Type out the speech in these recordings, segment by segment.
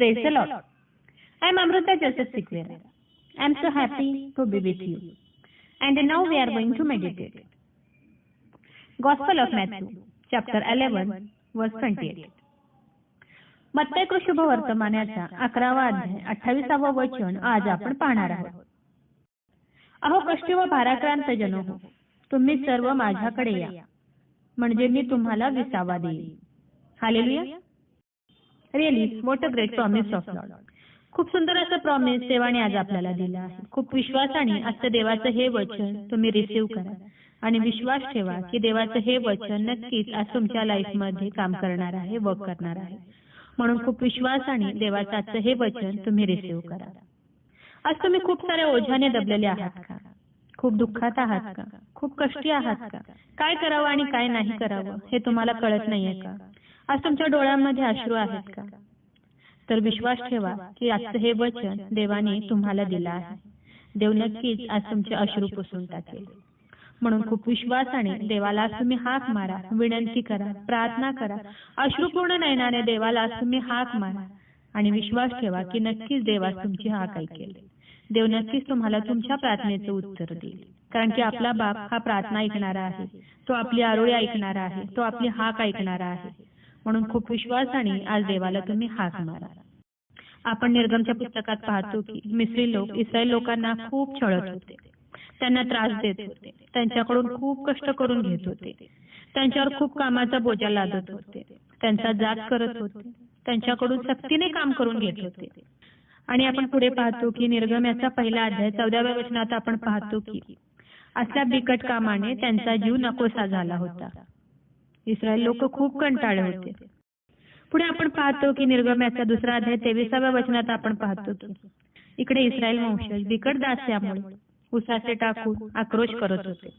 Praise the Lord. I am Amrita Joseph Sikvera. I am so happy to be with you. And now we are going to meditate. Gospel of Matthew, chapter 11, verse 28. मत्तई शुभ वर्तमानाचा 11वा अध्याय 28वा वचन आज आपण पाहणार आहोत. अहो कष्टी व भाराक्रांत जनो हो, तुम्ही सर्व माझ्याकडे या, म्हणजे मी तुम्हाला विसावा देईन. Hallelujah. Really what a great promise of Lord. खूप सुंदर असं प्रॉमिस देवाने आज आपल्याला दिलं आहे. खूप विश्वासाने आजचं देवाचं हे वचन तुम्ही रिसीव्ह करा आणि विश्वास ठेवा की देवाचं हे वचन नक्कीच आज तुमच्या लाईफ मध्ये काम करणार आहे, वर्क करणार आहे. म्हणून खूप विश्वासाने देवाचं आजचं हे वचन तुम्ही रिसीव्ह करा. आज तुम्ही खूप साऱ्या ओझ्याने दबलेले आहात का? खूप दुःखात आहात का? खूप कष्टी आहात का? काय करावं आणि काय नाही करावं हे तुम्हाला कळत नाहीये का? आज तुमच्या डोळ्यांमध्ये अश्रू आहेत का? तर विश्वास ठेवा की आजचं हे वचन देवाने तुम्हाला दिलं आहे. देव नक्कीच आज तुमचे अश्रू पुसून टाकेल. म्हणून खूप विश्वासाने देवाला आज तुम्ही हाक मारा, विनंती करा, प्रार्थना करा. अश्रूपूर्ण नयनाने देवाला आज तुम्ही हाक मारा आणि विश्वास ठेवा की नक्कीच देव तुमची हाक ऐकेल. देव नक्कीच तुम्हाला तुमच्या प्रार्थनेचं उत्तर देईल. कारण की आपला बाप हा प्रार्थना ऐकणारा आहे, तो आपली आरोळी ऐकणारा आहे, तो आपली हाक ऐकणारा आहे. म्हणून खूप विश्वासाने आज देवाला तुम्ही हाक मारा. आपण निर्गमच्या पुस्तकात पाहतो की मिस्री लोक इस्रायल लोकांना खूप छळत होते, त्यांना त्रास देत होते, त्यांच्याकडून खूप कष्ट करून घेत होते, त्यांच्यावर खूप कामाचा बोजा लादत होते, त्यांचा जाच करत होते, त्यांच्याकडून सक्तीने काम करून घेत होते. आणि आपण पुढे पाहतो की निर्गमयाचा पहिला अध्याय 14व्या वचनात आपण पाहतो की असल्या बिकट कामाने त्यांचा जीव नकोसा झाला होता. इस्रायल लोक खूप कंटाळले होते. पुढे आपण पाहतो की निर्गमयाचा दुसरा अध्याय 23व्या वचनात आपण पाहतो की इकडे इस्रायल वंशज बिकट दास्यामुळे उसासे टाकून आक्रोश करत होते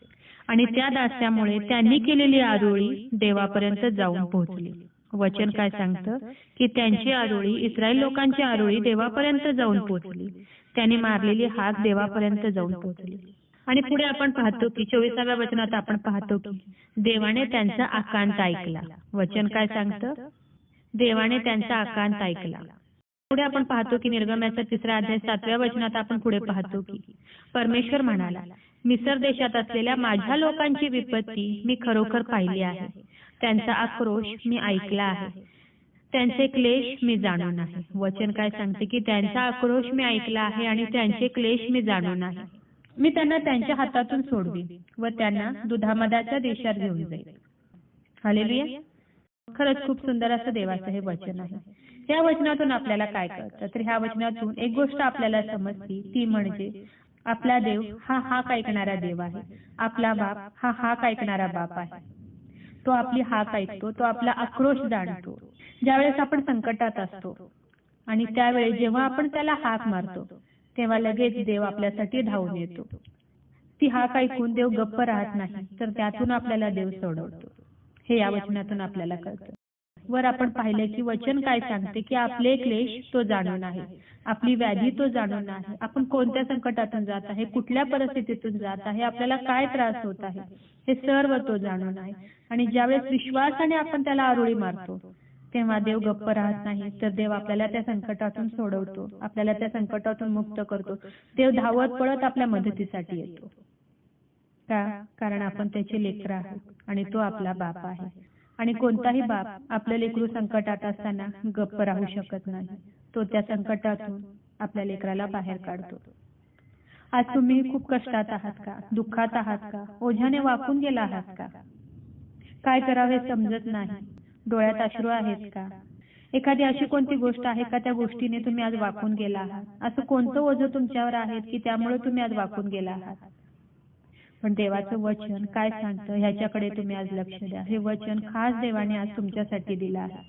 आणि त्या दास्यामुळे त्यांनी केलेली आरोळी देवापर्यंत जाऊन पोहोचली. वचन काय सांगतं की त्यांची आरोळी, इस्रायल लोकांची आरोळी देवापर्यंत जाऊन पोहोचली. त्यांनी मारलेली हाक देवापर्यंत जाऊन पोहोचली. आणि पुढे आपण पाहतो की 24व्या वचनात आपण पाहतो की देवाने त्यांचा आकांत ऐकला. वचन काय सांगतं? देवाने त्यांचा आकांत ऐकला. पुढे आपण पाहतो की निर्गमयाचा तिसरा अध्याय 7व्या वचनात आपण पुढे पाहतो की परमेश्वर म्हणाला, मिस्र देशात असलेल्या माझ्या लोकांची विपत्ती मी खरोखर पाहिली आहे, त्यांचा आक्रोश मी ऐकला आहे, त्यांचे क्लेश मी जाणून आहे. वचन काय सांगते की त्यांचा आक्रोश मी ऐकला आहे आणि त्यांचे क्लेश मी जाणून आहे. मी त्यांना त्यांच्या हातातून सोडवीन व त्यांना दुधामदाच्या देशात घेऊन जाईल. हालेलुया. खरंच खूप सुंदर असं देवाचं हे वचन आहे. या वचनातून आपल्याला काय कळतं? तर ह्या वचनातून एक गोष्ट आपल्याला समजते, ती म्हणजे आपला देव हा हाक ऐकणारा देव आहे. आपला बाप हा हाक ऐकणारा बाप आहे. तो आपली हाक ऐकतो, तो आपला आक्रोश जाणतो. ज्यावेळेस आपण संकटात असतो आणि त्यावेळेस जेव्हा आपण त्याला हाक मारतो तेव्हा लगेच देव आपल्यासाठी धावून येतो. ती हाक ऐकून देव गप्प राहत नाही, तर त्यातून आपल्याला देव सोडवतो. हे या वचनातून आपल्याला कळतं. वर आपण पाहिले की वचन काय सांगते की आपले क्लेश तो जाणून आहे, आपली व्याधी तो जाणून आहे, आपण कोणत्या संकटातून जात आहे, कुठल्या परिस्थितीतून जात आहे, आपल्याला काय त्रास होत आहे, हे सर्व तो जाणून आहे. आणि ज्यावेळेस विश्वासाने आपण त्याला आरोळी मारतो तेव्हा देव गप्प राहत नाही, तर देव आपल्याला त्या संकटातून सोडवतो, आपल्याला त्या संकटातून मुक्त करतो. देव धावत पळत आपल्या मदतीसाठी येतो. का? कारण आपण त्याचे लेकरं आहोत आणि तो आपला बाप आहे. आणि कोणताही बाप आपलं लेकरू संकटात असताना गप्प राहू शकत नाही. तो त्या संकटातून आपल्या लेकराला बाहेर काढतो. आज तुम्ही खूप कष्टात आहात का? दुःखात आहात का? ओझ्याने वाकून गेला आहात का? काय करावे समजत नाही? डोळ्यात अश्रू आहेत का? एखादी अशी कोणती गोष्ट आहे का त्या गोष्टीने तुम्ही आज वाकून गेला आहात? असं कोणतं ओझं तुमच्यावर आहे की त्यामुळे तुम्ही आज वाकून गेला आहात? पण देवाचं वचन काय सांगतं ह्याच्याकडे तुम्ही आज लक्ष द्या. हे वचन खास देवाने आज तुमच्यासाठी दिलं आहे.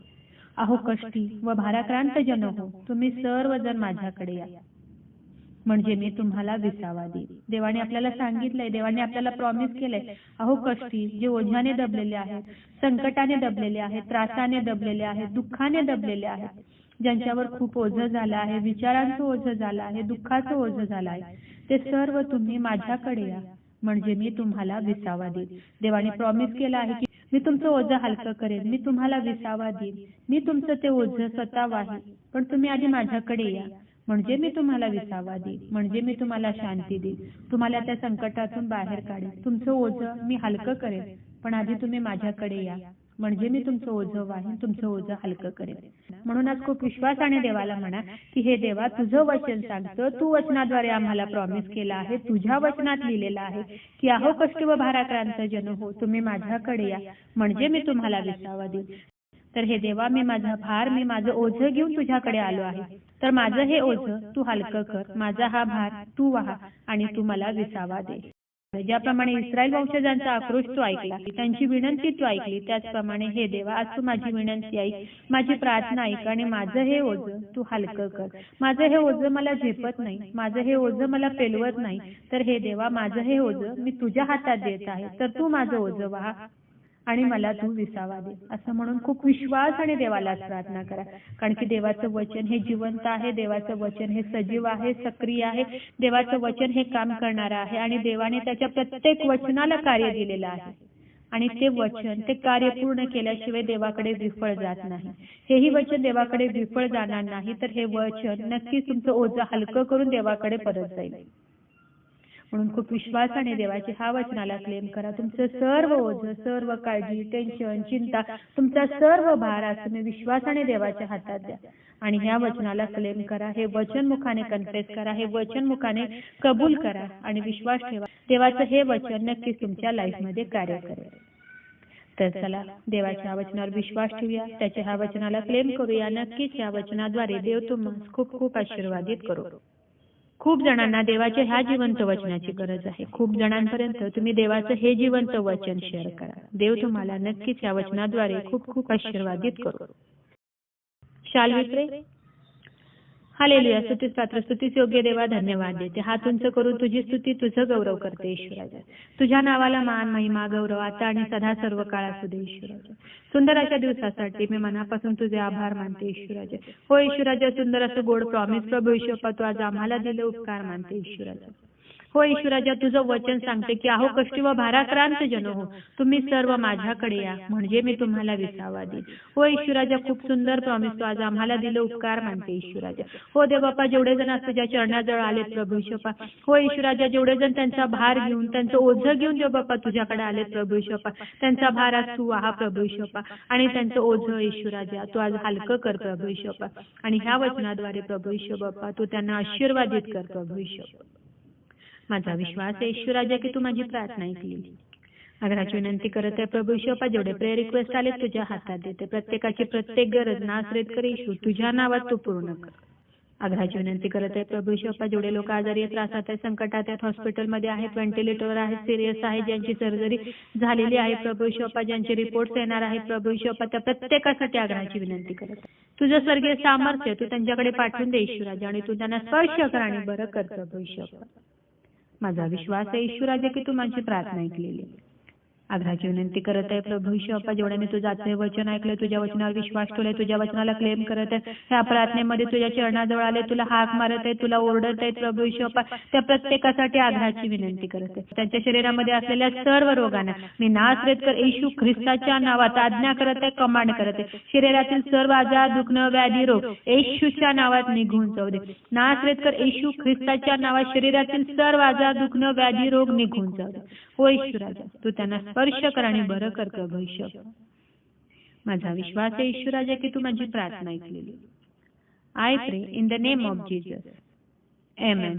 अहो कष्टी व भाराक्रांत जन हो, तुम्ही सर्वजण माझ्याकडे या, म्हणजे मी तुम्हाला विसावा देईन. देवाने आपल्याला सांगितलंय, देवाने आपल्याला प्रॉमिस केलंय. अहो कष्टी जे ओझ्याने दबलेले आहेत, संकटाने दबलेले आहेत, त्रासाने दबलेले आहेत, दुःखाने दबलेले आहेत, ज्यांच्यावर खूप ओझं झालं आहे, विचारांचं ओझं झालं आहे, दुःखाचं ओझं झालं आहे, ते सर्व तुम्ही माझ्याकडे या, म्हणजे मी तुम्हाला विसावा देईन. देवाने प्रॉमिस केला आहे की मी तुमचं ओझं हलकं करेन, मी तुम्हाला विसावा देईन, मी तुमचं ते ओझं स्वतः वाहीन, पण तुम्ही आधी माझ्याकडे या, म्हणजे मी तुम्हाला विसावा देईन, म्हणजे मी तुम्हाला शांती देईन, तुम्हाला त्या संकटातून बाहेर काढेन. तुमचं ओझं मी हलकं करेन, पण आधी तुम्ही माझ्याकडे या, म्हणजे मी तुमचं ओझं वाहीन, तुमचं ओझं हलकं करेन. म्हणून आज खूप विश्वासाने देवाला म्हणा की हे देवा, तुझं वचन सांगतं, तू वचनाद्वारे आम्हाला प्रॉमिस केला आहे, तुझ्या वचनात लिहिलेलं आहे की अहो कष्ट व भाराक्रांत जन हो, तुम्ही माझ्याकडे या, म्हणजे मी तुम्हाला विसावा देईन. तर हे देवा, मी माझा भार, मी माझं ओझं घेऊन तुझ्याकडे आलो आहे, तर माझं हे ओझं तू हलकं कर, माझा हा भार तू वहा आणि तू मला विसावा दे. ज्याप्रमाणे इस्रायल वंशजांचा आक्रोश तू ऐकला, त्यांची विनंती तू ऐकली, त्याचप्रमाणे हे देवा, आज तू माझी विनंती ऐक, माझी प्रार्थना ऐक आणि माझं हे ओझं तू हलकं कर. माझं हे ओझं मला झेपत नाही, माझं हे ओझं मला पेलवत नाही, तर हे देवा, माझं हे ओझं मी तुझ्या हातात देत आहे, तर तू माझं ओझं वहा आणि मला तू विसावा दे. असं म्हणून खूप विश्वासाने देवाला प्रार्थना करा, कारण की देवाचं वचन हे जिवंत आहे, देवाचं वचन हे सजीव आहे, सक्रिय आहे, देवाचं वचन हे काम करणारं आहे आणि देवाने त्याच्या प्रत्येक वचनाला कार्य दिलेलं आहे आणि ते वचन, ते कार्य पूर्ण केल्याशिवाय देवाकडे विफळ जात नाही. हेही वचन देवाकडे विफळ जाणार नाही, तर हे वचन नक्कीच तुमचं ओझं हलकं करून देवाकडे परत जाईल. म्हणून खूप विश्वासाने देवाच्या ह्या वचनाला क्लेम करा. तुमचं सर्व ओझं, सर्व काळजी, टेन्शन, चिंता, तुमचा सर्व भार आज तुम्ही विश्वासाने देवाच्या हातात द्या आणि ह्या वचनाला क्लेम करा. हे वचन मुखाने कन्फेस करा, हे वचन मुखाने कबूल करा आणि विश्वास ठेवा, देवाचं हे वचन नक्कीच तुमच्या लाईफमध्ये कार्य करेल. तर चला, देवाच्या वचनावर विश्वास ठेवूया, त्याच्या ह्या वचनाला क्लेम करूया. नक्कीच ह्या वचनाद्वारे देव तुम्हाला खूप खूप आशीर्वादित करू. खूप जणांना देवाच्या ह्या जिवंत वचनाची गरज आहे. खूप जणांपर्यंत तुम्ही देवाचं हे जिवंत वचन शेअर करा. देव तुम्हाला नक्कीच या वचनाद्वारे खूप खूप आशीर्वादित करू. शाल वी प्रे? हालेलुया. स्तुतीस पात्र, स्तुतीस योग्य देवा, धन्यवाद देते. हात उंच करून तुझी स्तुती, तुझं गौरव करते ईश्वराजा. तुझ्या नावाला मान, महिमा, गौरव आता आणि सदा सर्व काळ असू दे ईश्वराजा. सुंदर अशा दिवसासाठी मी मनापासून तुझे आभार मानते ईश्वराजा. हो ईश्वराजा, सुंदर असं गोड प्रॉमिस प्रभू ईश्वरा तू आज आम्हाला दिले, उपकार मानते ईश्वराजा. हो ईश्वराजा, तुझं वचन सांगते की अहो कष्टी व भाराक्रांत जन हो, तुम्ही सर्व माझ्याकडे या, म्हणजे मी तुम्हाला विसावा देईन. हो ईश्वराजा, खूप सुंदर प्रॉमिस तू आज आम्हाला दिलं, उपकार मानते ईश्वराजा. हो देव बाप्पा, जेवढे जण आज तुझ्या चरणाजवळ आले प्रभू ईश्वरा, हो ईश्वराजा, जेवढे जण त्यांचा भार घेऊन, त्यांचं ओझं घेऊन देव बाप्पा तुझ्याकडे आले प्रभू ईश्वरा, त्यांचा भार आज तू आहा प्रभू ईश्वरा आणि त्यांचं ओझं ईश्वराजा तू आज हलकं कर प्रभू ईश्वरा आणि ह्या वचनाद्वारे प्रभू ईश्वर बाप्पा तू त्यांना आशीर्वादित कर प्रभू ईश्वर. माझा विश्वास आहे ईश्वराजा की तू माझी प्रार्थना ऐकली. आग्रहाची विनंती करत आहे प्रभू ईश्वरा, जेवढे प्रेयर रिक्वेस्ट आले तुझ्या हातात देते, प्रत्येकाची प्रत्येक गरज नासरेत कर येशू, तुझ्या नावात तू पूर्ण कर. आग्रहाची विनंती करत आहे प्रभू ईश्वरा, जेवढे लोक आजारी आहेत, त्रासात आहेत, संकटात आहेत, हॉस्पिटलमध्ये आहेत, व्हेंटिलेटरवर आहेत, सिरियस आहे, ज्यांची सर्जरी झालेली आहे प्रभू ईश्वरा, ज्यांचे रिपोर्ट्स येणार आहेत प्रभू ईश्वरा, त्या प्रत्येकासाठी आग्रहाची विनंती करत आहे. तुझं स्वर्गीय सामर्थ्य तू त्यांच्याकडे पाठवून दे ईश्वराजा आणि तू त्यांना स्पर्श कर आणि बरं कर प्रभू ईश्वरा. माझा विश्वास आहे ईश्वराजा की तू माझी प्रार्थना ऐकलेली. आग्रहाची विनंती करत आहे प्रभू ईश्वरा, जेवढ्याने तुझं वचन ऐकलंय, तुझ्या वचनावर विश्वास ठेवलाय, तुझ्या वचनाला क्लेम करत आहे, ह्या प्रार्थनेमध्ये तुझ्या चरणाजवळ आले, तुला हाक मारत आहे, तुला ओरडत आहेत प्रभू ईश्वरा, त्या प्रत्येकासाठी आग्रहाची विनंती करत आहे. त्यांच्या शरीरामध्ये असलेल्या सर्व रोगांना मी नासरेतकर येशू ख्रिस्ताच्या नावात आज्ञा करत आहे, कमांड करत आहे. शरीरातील सर्व आजार, दुखणं, व्याधी, रोग येशूच्या नावात निघून जाऊ दे. नासरेतकर येशू ख्रिस्ताच्या नावात शरीरातील सर्व आजार, दुखणं, व्याधी, रोग निघून जाऊ दे. हो ईश्वराजा, तू त्यांना स्पर्श कर आणि बरं कर प्रभू ईश्वर. माझा विश्वास आहे ईश्वराजा की तू माझी प्रार्थना ऐकलेली. आय प्रे in the name of Jesus. Amen.